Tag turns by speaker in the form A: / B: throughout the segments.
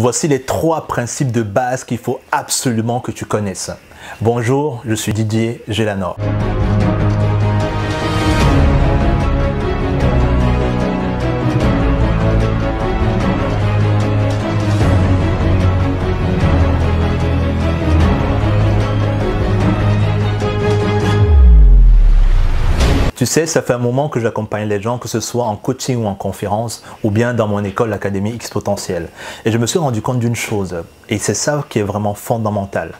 A: Voici les 3 principes de base qu'il faut absolument que tu connaisses. Bonjour, je suis Didier Gélanor. Tu sais, ça fait un moment que j'accompagne les gens, que ce soit en coaching ou en conférence, ou bien dans mon école, l'Académie X Potentiel. Et je me suis rendu compte d'une chose, et c'est ça qui est vraiment fondamental.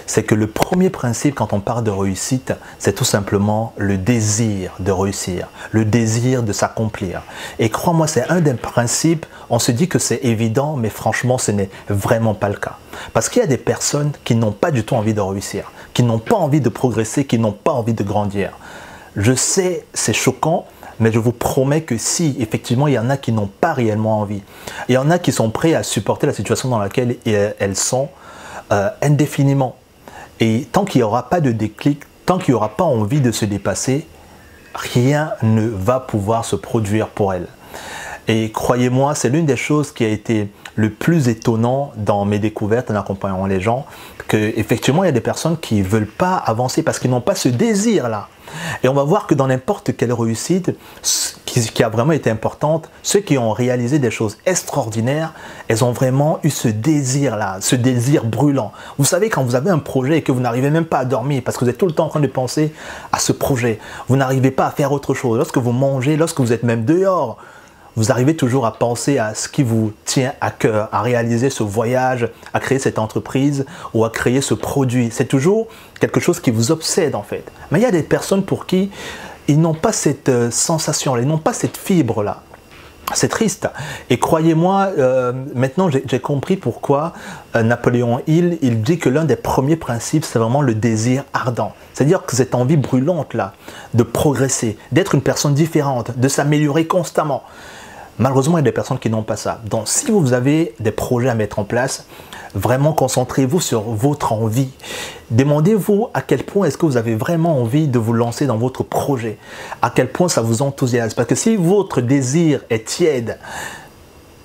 A: C'est que le premier principe quand on parle de réussite, c'est tout simplement le désir de réussir, le désir de s'accomplir. Et crois-moi, c'est un des principes, on se dit que c'est évident, mais franchement, ce n'est vraiment pas le cas. Parce qu'il y a des personnes qui n'ont pas du tout envie de réussir, qui n'ont pas envie de progresser, qui n'ont pas envie de grandir. Je sais, c'est choquant, mais je vous promets que si, effectivement, il y en a qui n'ont pas réellement envie. Il y en a qui sont prêts à supporter la situation dans laquelle elles sont indéfiniment. Et tant qu'il n'y aura pas de déclic, tant qu'il n'y aura pas envie de se dépasser, rien ne va pouvoir se produire pour elles. Et croyez-moi, c'est l'une des choses qui a été le plus étonnant dans mes découvertes en accompagnant les gens, qu'effectivement, il y a des personnes qui ne veulent pas avancer parce qu'ils n'ont pas ce désir-là. Et on va voir que dans n'importe quelle réussite qui a vraiment été importante, ceux qui ont réalisé des choses extraordinaires, elles ont vraiment eu ce désir-là, ce désir brûlant. Vous savez, quand vous avez un projet et que vous n'arrivez même pas à dormir parce que vous êtes tout le temps en train de penser à ce projet, vous n'arrivez pas à faire autre chose. Lorsque vous mangez, lorsque vous êtes même dehors, vous arrivez toujours à penser à ce qui vous tient à cœur, à réaliser ce voyage, à créer cette entreprise ou à créer ce produit. C'est toujours quelque chose qui vous obsède en fait. Mais il y a des personnes pour qui ils n'ont pas cette sensation, ils n'ont pas cette fibre-là. C'est triste. Et croyez-moi, maintenant j'ai compris pourquoi Napoléon Hill, il dit que l'un des premiers principes, c'est vraiment le désir ardent. C'est-à-dire que cette envie brûlante-là, de progresser, d'être une personne différente, de s'améliorer constamment. Malheureusement, il y a des personnes qui n'ont pas ça. Donc, si vous avez des projets à mettre en place, vraiment concentrez-vous sur votre envie. Demandez-vous à quel point est-ce que vous avez vraiment envie de vous lancer dans votre projet. À quel point ça vous enthousiasme. Parce que si votre désir est tiède,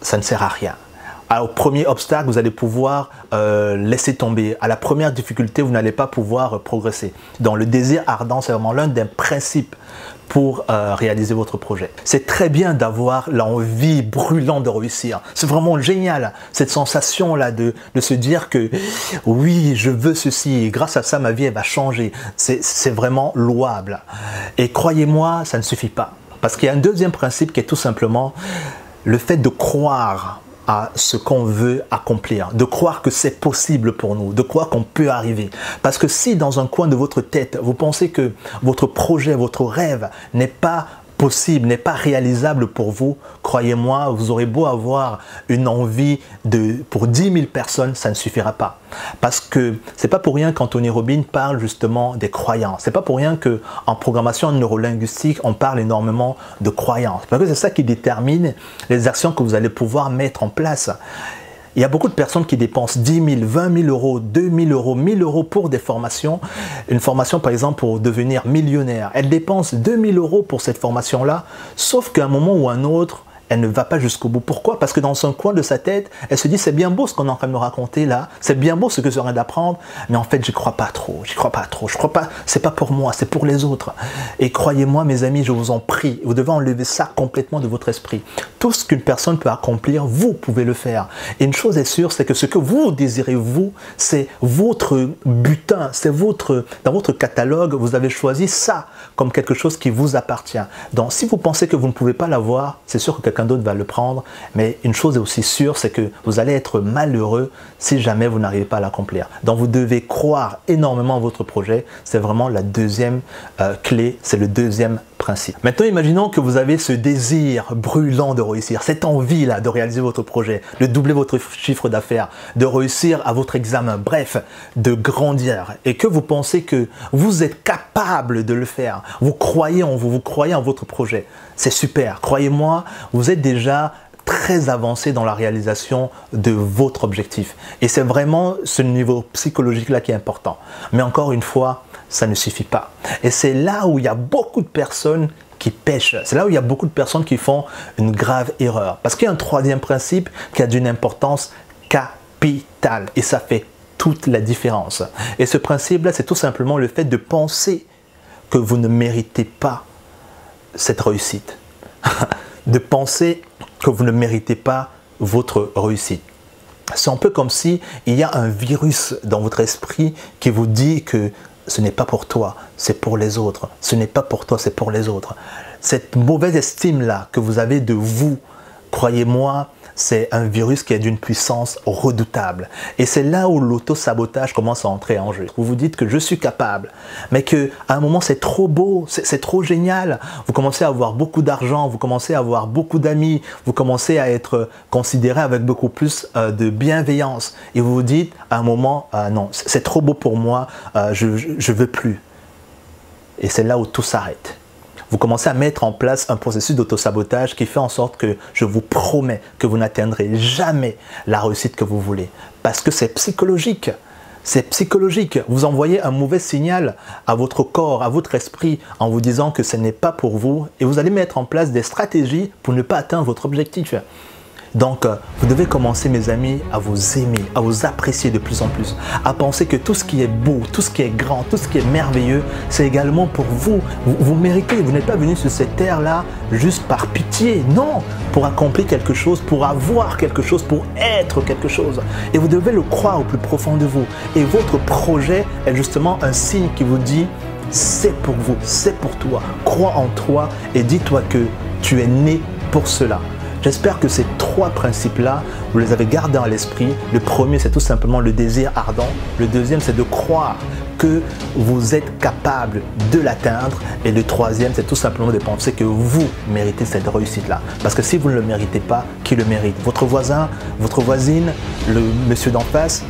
A: ça ne sert à rien. Au premier obstacle, vous allez pouvoir laisser tomber. À la première difficulté, vous n'allez pas pouvoir progresser. Donc, le désir ardent, c'est vraiment l'un des principes pour réaliser votre projet. C'est très bien d'avoir l'envie brûlante de réussir. C'est vraiment génial, cette sensation-là de se dire que oui, je veux ceci, et grâce à ça, ma vie elle va changer. C'est vraiment louable. Et croyez-moi, ça ne suffit pas. Parce qu'il y a un deuxième principe qui est tout simplement le fait de croire à ce qu'on veut accomplir, de croire que c'est possible pour nous, de croire qu'on peut arriver. Parce que si dans un coin de votre tête, vous pensez que votre projet, votre rêve n'est pas possible, n'est pas réalisable pour vous, croyez-moi, vous aurez beau avoir une envie pour 10 000 personnes, ça ne suffira pas. Parce que c'est pas pour rien qu'Anthony Robbins parle justement des croyances. C'est pas pour rien qu'en programmation neurolinguistique, on parle énormément de croyances. Parce que c'est ça qui détermine les actions que vous allez pouvoir mettre en place. Il y a beaucoup de personnes qui dépensent 10 000, 20 000 euros, 2 000 euros, 1 000 euros pour des formations. Une formation, par exemple, pour devenir millionnaire. Elles dépensent 2 000 euros pour cette formation-là, sauf qu'à un moment ou un autre, elle ne va pas jusqu'au bout. Pourquoi? Parce que dans un coin de sa tête, elle se dit c'est bien beau ce qu'on est en train de me raconter là, c'est bien beau ce que je viens d'apprendre, mais en fait je crois pas trop, je crois pas trop, je crois pas, c'est pas pour moi, c'est pour les autres. Et croyez-moi mes amis, je vous en prie, vous devez enlever ça complètement de votre esprit. Tout ce qu'une personne peut accomplir, vous pouvez le faire. Et une chose est sûre, c'est que ce que vous désirez vous, c'est votre butin, c'est dans votre catalogue, vous avez choisi ça comme quelque chose qui vous appartient. Donc si vous pensez que vous ne pouvez pas l'avoir, c'est sûr que quelqu'un d'autre va le prendre, mais une chose est aussi sûre, c'est que vous allez être malheureux si jamais vous n'arrivez pas à l'accomplir. Donc vous devez croire énormément à votre projet, c'est vraiment la deuxième clé, c'est le deuxième principe. Maintenant, imaginons que vous avez ce désir brûlant de réussir, cette envie-là de réaliser votre projet, de doubler votre chiffre d'affaires, de réussir à votre examen, bref, de grandir, et que vous pensez que vous êtes capable de le faire. Vous croyez en vous, vous croyez en votre projet. C'est super. Croyez-moi, vous êtes déjà très avancé dans la réalisation de votre objectif. Et c'est vraiment ce niveau psychologique-là qui est important. Mais encore une fois, ça ne suffit pas. Et c'est là où il y a beaucoup de personnes qui pêchent. C'est là où il y a beaucoup de personnes qui font une grave erreur. Parce qu'il y a un troisième principe qui a d'une importance capital et ça fait toute la différence. Et ce principe-là, c'est tout simplement le fait de penser que vous ne méritez pas cette réussite. De penser que vous ne méritez pas votre réussite. C'est un peu comme si il y a un virus dans votre esprit qui vous dit que ce n'est pas pour toi, c'est pour les autres. Ce n'est pas pour toi, c'est pour les autres. Cette mauvaise estime-là que vous avez de vous, croyez-moi, c'est un virus qui est d'une puissance redoutable. Et c'est là où l'auto-sabotage commence à entrer en jeu. Vous vous dites que je suis capable, mais qu'à un moment c'est trop beau, c'est trop génial. Vous commencez à avoir beaucoup d'argent, vous commencez à avoir beaucoup d'amis, vous commencez à être considéré avec beaucoup plus de bienveillance. Et vous vous dites à un moment, non, c'est trop beau pour moi, je ne veux plus. Et c'est là où tout s'arrête. Vous commencez à mettre en place un processus d'autosabotage qui fait en sorte que je vous promets que vous n'atteindrez jamais la réussite que vous voulez. Parce que c'est psychologique. C'est psychologique. Vous envoyez un mauvais signal à votre corps, à votre esprit en vous disant que ce n'est pas pour vous et vous allez mettre en place des stratégies pour ne pas atteindre votre objectif. Donc, vous devez commencer, mes amis, à vous aimer, à vous apprécier de plus en plus, à penser que tout ce qui est beau, tout ce qui est grand, tout ce qui est merveilleux, c'est également pour vous. Vous méritez, vous n'êtes pas venu sur cette terre-là juste par pitié, non, pour accomplir quelque chose, pour avoir quelque chose, pour être quelque chose. Et vous devez le croire au plus profond de vous. Et votre projet est justement un signe qui vous dit « c'est pour vous, c'est pour toi, crois en toi et dis-toi que tu es né pour cela ». J'espère que ces trois principes-là, vous les avez gardés à l'esprit. Le premier, c'est tout simplement le désir ardent. Le deuxième, c'est de croire que vous êtes capable de l'atteindre. Et le troisième, c'est tout simplement de penser que vous méritez cette réussite-là. Parce que si vous ne le méritez pas, qui le mérite? Votre voisin, votre voisine, le monsieur d'en face?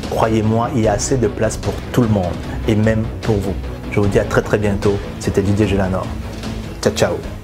A: Croyez-moi, il y a assez de place pour tout le monde et même pour vous. Je vous dis à très bientôt. C'était Didier Gélanor. Ciao, ciao.